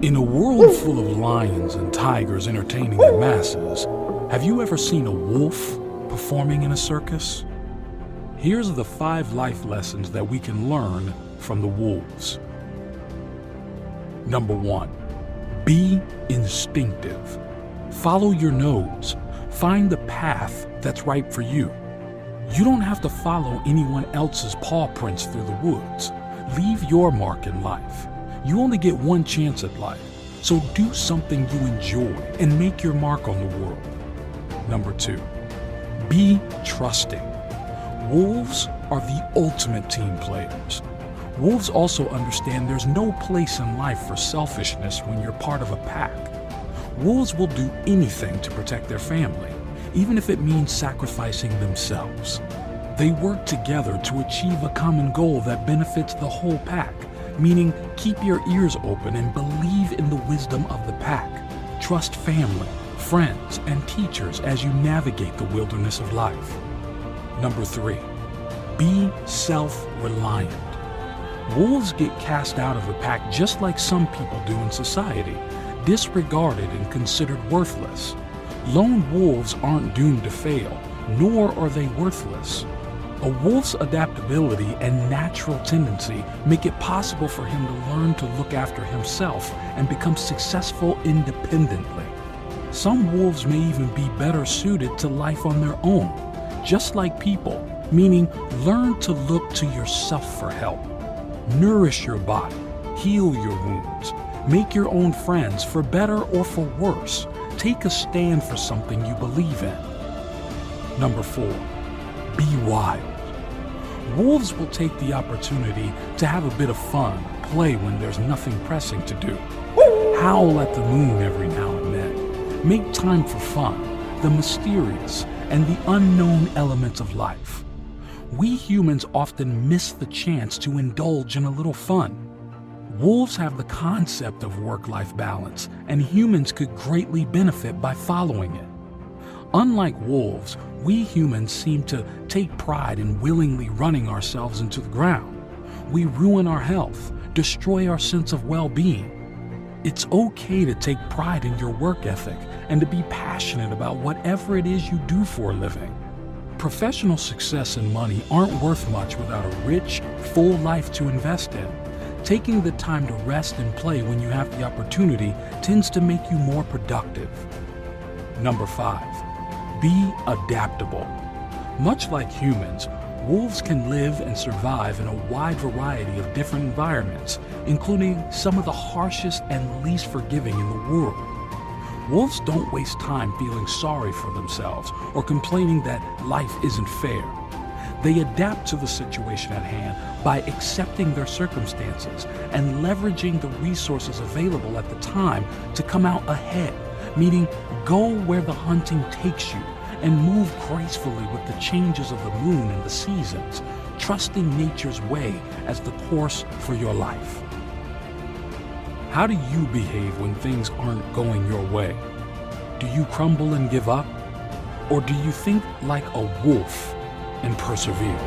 In a world full of lions and tigers entertaining the masses, have you ever seen a wolf performing in a circus? Here's the 5 life lessons that we can learn from the wolves. Number 1, be instinctive. Follow your nose. Find the path that's right for you. You don't have to follow anyone else's paw prints through the woods. Leave your mark in life. You only get one chance at life, so do something you enjoy and make your mark on the world. Number 2, be trusting. Wolves are the ultimate team players. Wolves also understand there's no place in life for selfishness when you're part of a pack. Wolves will do anything to protect their family, even if it means sacrificing themselves. They work together to achieve a common goal that benefits the whole pack, meaning keep your ears open and believe in the wisdom of the pack. Trust family, friends, and teachers as you navigate the wilderness of life. Number 3, be self-reliant. Wolves get cast out of the pack just like some people do in society, disregarded and considered worthless. Lone wolves aren't doomed to fail, nor are they worthless. A wolf's adaptability and natural tendency make it possible for him to learn to look after himself and become successful independently. Some wolves may even be better suited to life on their own, just like people, meaning learn to look to yourself for help. Nourish your body, heal your wounds, make your own friends for better or for worse. Take a stand for something you believe in. Number 4, be wild. Wolves will take the opportunity to have a bit of fun, play when there's nothing pressing to do. Howl at the moon every now and then. Make time for fun, the mysterious, and the unknown elements of life. We humans often miss the chance to indulge in a little fun. Wolves have the concept of work-life balance, and humans could greatly benefit by following it. Unlike wolves, we humans seem to take pride in willingly running ourselves into the ground. We ruin our health, destroy our sense of well-being. It's okay to take pride in your work ethic and to be passionate about whatever it is you do for a living. Professional success and money aren't worth much without a rich, full life to invest in. Taking the time to rest and play when you have the opportunity tends to make you more productive. Number 5, be adaptable. Much like humans, wolves can live and survive in a wide variety of different environments, including some of the harshest and least forgiving in the world. Wolves don't waste time feeling sorry for themselves or complaining that life isn't fair. They adapt to the situation at hand by accepting their circumstances and leveraging the resources available at the time to come out ahead, meaning go where the hunting takes you and move gracefully with the changes of the moon and the seasons, trusting nature's way as the course for your life. How do you behave when things aren't going your way? Do you crumble and give up? Or do you think like a wolf and persevere?